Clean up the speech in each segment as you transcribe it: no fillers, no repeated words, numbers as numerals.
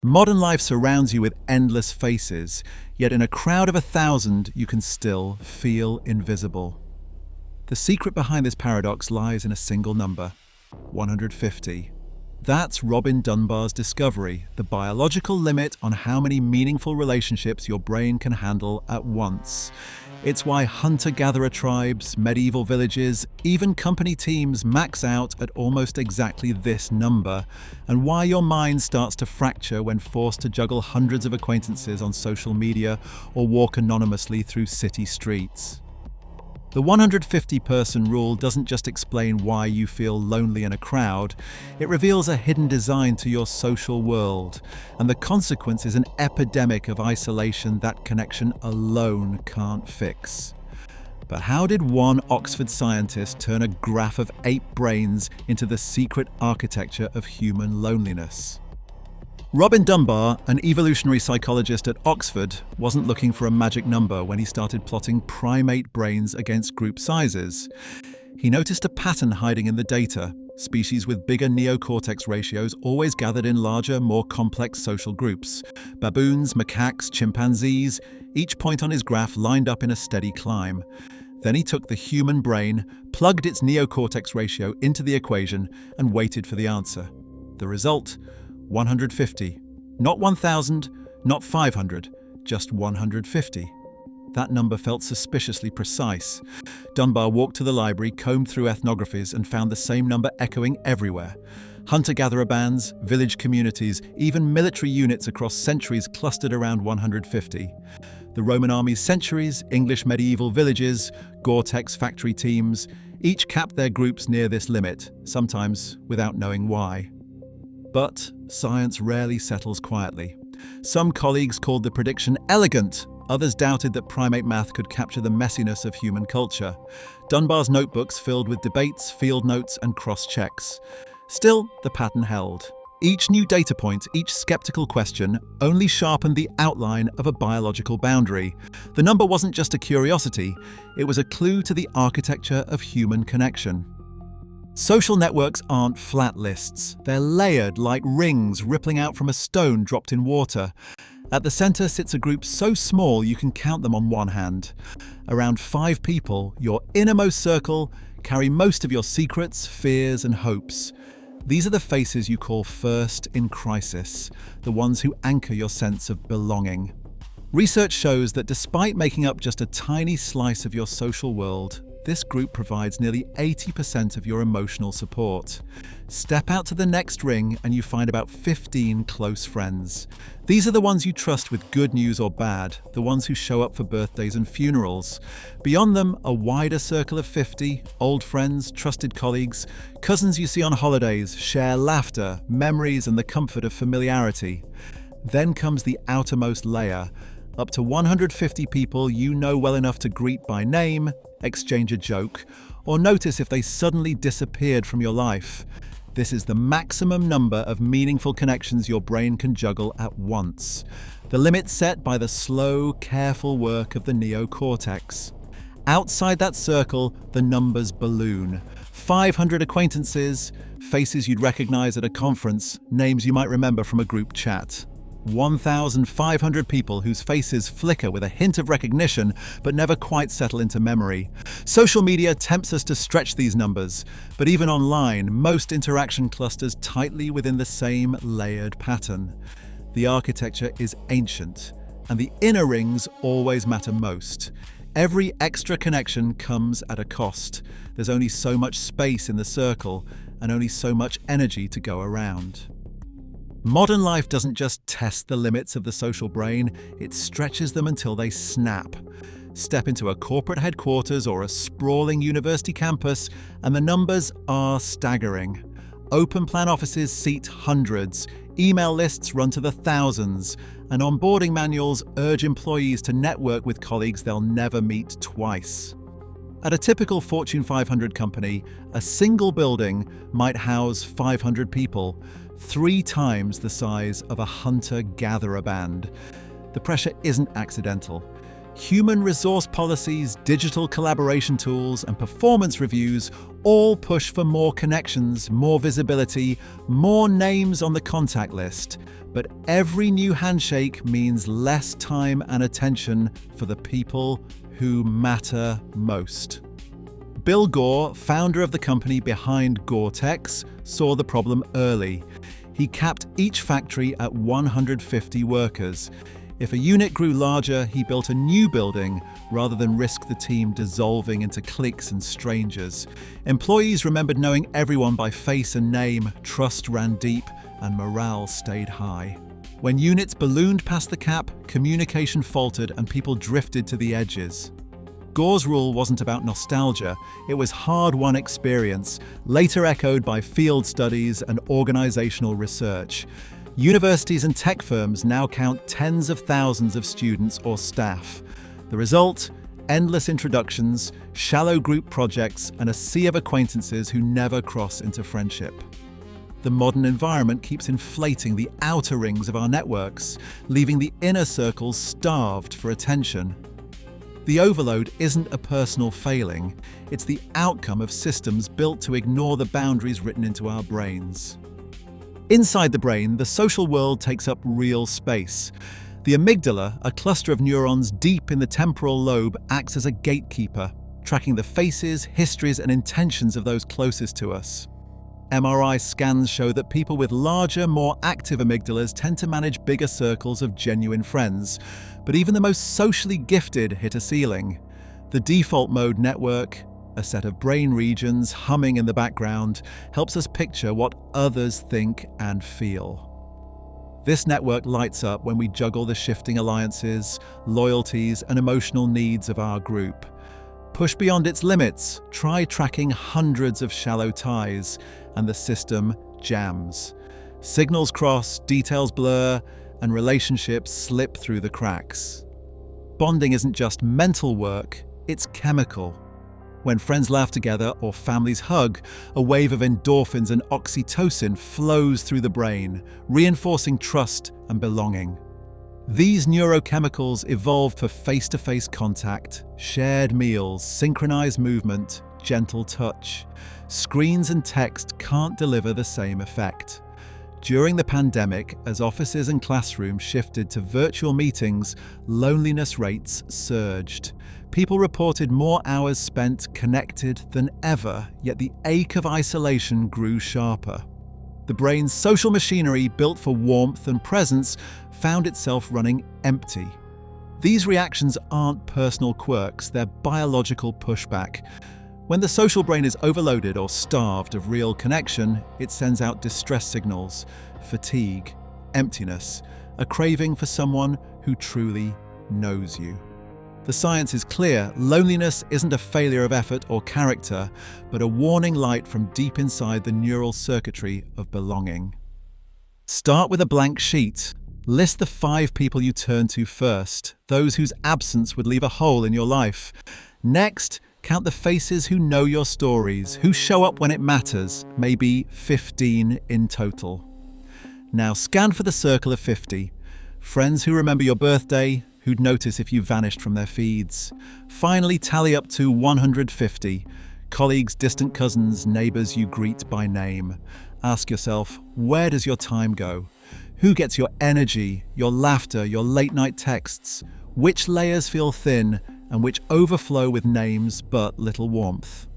Modern life surrounds you with endless faces, yet in a crowd of 1,000, you can still feel invisible. The secret behind this paradox lies in a single number: 150. That's Robin Dunbar's discovery, the biological limit on how many meaningful relationships your brain can handle at once. It's why hunter-gatherer tribes, medieval villages, even company teams max out at almost exactly this number, and why your mind starts to fracture when forced to juggle hundreds of acquaintances on social media or walk anonymously through city streets. The 150-person rule doesn't just explain why you feel lonely in a crowd, it reveals a hidden design to your social world, and the consequence is an epidemic of isolation that connection alone can't fix. But how did one Oxford scientist turn a graph of 8 brains into the secret architecture of human loneliness? Robin Dunbar, an evolutionary psychologist at Oxford, wasn't looking for a magic number when he started plotting primate brains against group sizes. He noticed a pattern hiding in the data. Species with bigger neocortex ratios always gathered in larger, more complex social groups. Baboons, macaques, chimpanzees, each point on his graph lined up in a steady climb. Then he took the human brain, plugged its neocortex ratio into the equation, and waited for the answer. The result? 150. Not 1,000, not 500, just 150. That number felt suspiciously precise. Dunbar walked to the library, combed through ethnographies, and found the same number echoing everywhere. Hunter-gatherer bands, village communities, even military units across centuries clustered around 150. The Roman army's centuries, English medieval villages, Gore-Tex factory teams, each capped their groups near this limit, sometimes without knowing why. But science rarely settles quietly. Some colleagues called the prediction elegant, others doubted that primate math could capture the messiness of human culture. Dunbar's notebooks filled with debates, field notes, and cross-checks. Still, the pattern held. Each new data point, each skeptical question, only sharpened the outline of a biological boundary. The number wasn't just a curiosity, it was a clue to the architecture of human connection. Social networks aren't flat lists. They're layered like rings rippling out from a stone dropped in water. At the center sits a group so small you can count them on one hand. Around 5 people, your innermost circle, carry most of your secrets, fears, and hopes. These are the faces you call first in crisis, the ones who anchor your sense of belonging. Research shows that despite making up just a tiny slice of your social world, this group provides nearly 80% of your emotional support. Step out to the next ring and you find about 15 close friends. These are the ones you trust with good news or bad, the ones who show up for birthdays and funerals. Beyond them, a wider circle of 50, old friends, trusted colleagues, cousins you see on holidays, share laughter, memories, and the comfort of familiarity. Then comes the outermost layer, up to 150 people you know well enough to greet by name, exchange a joke, or notice if they suddenly disappeared from your life. This is the maximum number of meaningful connections your brain can juggle at once. The limit set by the slow, careful work of the neocortex. Outside that circle, the numbers balloon. 500 acquaintances, faces you'd recognize at a conference, names you might remember from a group chat. 1,500 people whose faces flicker with a hint of recognition but never quite settle into memory. Social media tempts us to stretch these numbers, but even online, most interaction clusters tightly within the same layered pattern. The architecture is ancient, and the inner rings always matter most. Every extra connection comes at a cost. There's only so much space in the circle, and only so much energy to go around. Modern life doesn't just test the limits of the social brain, it stretches them until they snap. Step into a corporate headquarters or a sprawling university campus, and the numbers are staggering. Open-plan offices seat hundreds, email lists run to the thousands, and onboarding manuals urge employees to network with colleagues they'll never meet twice. At a typical Fortune 500 company, a single building might house 500 people, 3 times the size of a hunter-gatherer band. The pressure isn't accidental. Human resource policies, digital collaboration tools, and performance reviews all push for more connections, more visibility, more names on the contact list. But every new handshake means less time and attention for the people who matter most. Bill Gore, founder of the company behind Gore-Tex, saw the problem early. He capped each factory at 150 workers. If a unit grew larger, he built a new building rather than risk the team dissolving into cliques and strangers. Employees remembered knowing everyone by face and name, trust ran deep, and morale stayed high. When units ballooned past the cap, communication faltered and people drifted to the edges. Gore's rule wasn't about nostalgia, it was hard-won experience, later echoed by field studies and organizational research. Universities and tech firms now count tens of thousands of students or staff. The result? Endless introductions, shallow group projects, and a sea of acquaintances who never cross into friendship. The modern environment keeps inflating the outer rings of our networks, leaving the inner circles starved for attention. The overload isn't a personal failing, it's the outcome of systems built to ignore the boundaries written into our brains. Inside the brain, the social world takes up real space. The amygdala, a cluster of neurons deep in the temporal lobe, acts as a gatekeeper, tracking the faces, histories, and intentions of those closest to us. MRI scans show that people with larger, more active amygdalas tend to manage bigger circles of genuine friends, but even the most socially gifted hit a ceiling. The default mode network, a set of brain regions humming in the background, helps us picture what others think and feel. This network lights up when we juggle the shifting alliances, loyalties, and emotional needs of our group. Push beyond its limits, try tracking hundreds of shallow ties, and the system jams. Signals cross, details blur, and relationships slip through the cracks. Bonding isn't just mental work, it's chemical. When friends laugh together or families hug, a wave of endorphins and oxytocin flows through the brain, reinforcing trust and belonging. These neurochemicals evolved for face-to-face contact, shared meals, synchronized movement, gentle touch. Screens and text can't deliver the same effect. During the pandemic, as offices and classrooms shifted to virtual meetings, loneliness rates surged. People reported more hours spent connected than ever, yet the ache of isolation grew sharper. The brain's social machinery, built for warmth and presence, found itself running empty. These reactions aren't personal quirks, they're biological pushback. When the social brain is overloaded or starved of real connection, it sends out distress signals, fatigue, emptiness, a craving for someone who truly knows you. The science is clear, loneliness isn't a failure of effort or character, but a warning light from deep inside the neural circuitry of belonging. Start with a blank sheet. List the 5 people you turn to first, those whose absence would leave a hole in your life. Next, count the faces who know your stories, who show up when it matters, maybe 15 in total. Now scan for the circle of 50. Friends who remember your birthday, who'd notice if you vanished from their feeds. Finally, tally up to 150. Colleagues, distant cousins, neighbors you greet by name. Ask yourself, where does your time go? Who gets your energy, your laughter, your late-night texts? Which layers feel thin and which overflow with names but little warmth?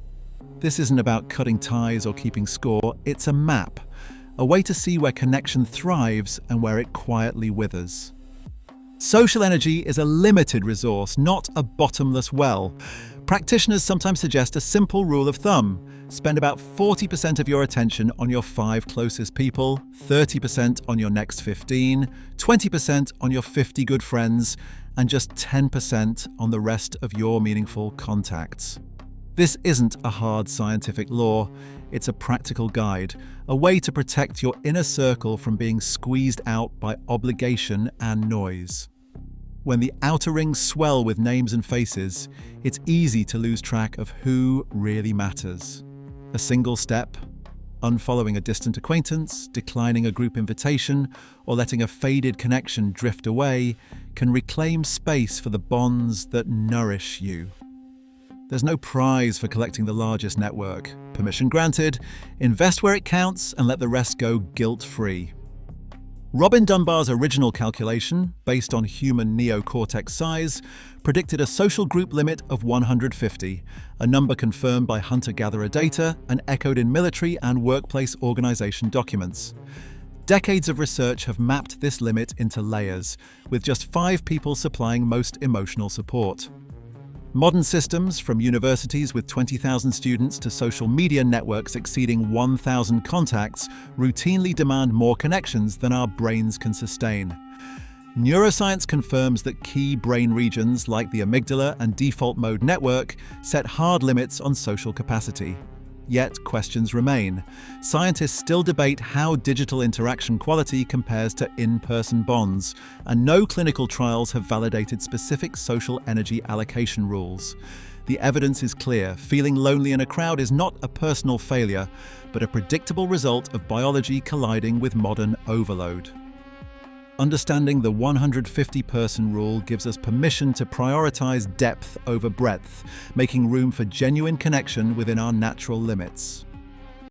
This isn't about cutting ties or keeping score, it's a map, a way to see where connection thrives and where it quietly withers. Social energy is a limited resource, not a bottomless well. Practitioners sometimes suggest a simple rule of thumb. Spend about 40% of your attention on your 5 closest people, 30% on your next 15, 20% on your 50 good friends, and just 10% on the rest of your meaningful contacts. This isn't a hard scientific law, it's a practical guide, a way to protect your inner circle from being squeezed out by obligation and noise. When the outer rings swell with names and faces, it's easy to lose track of who really matters. A single step, Unfollowing a distant acquaintance, declining a group invitation, or letting a faded connection drift away can reclaim space for the bonds that nourish you. There's no prize for collecting the largest network. Permission granted, invest where it counts and let the rest go guilt-free. Robin Dunbar's original calculation, based on human neocortex size, predicted a social group limit of 150, a number confirmed by hunter-gatherer data and echoed in military and workplace organization documents. Decades of research have mapped this limit into layers, with just 5 people supplying most emotional support. Modern systems, from universities with 20,000 students to social media networks exceeding 1,000 contacts, routinely demand more connections than our brains can sustain. Neuroscience confirms that key brain regions like the amygdala and default mode network set hard limits on social capacity. Yet questions remain. Scientists still debate how digital interaction quality compares to in-person bonds, and no clinical trials have validated specific social energy allocation rules. The evidence is clear: feeling lonely in a crowd is not a personal failure, but a predictable result of biology colliding with modern overload. Understanding the 150-person rule gives us permission to prioritize depth over breadth, making room for genuine connection within our natural limits.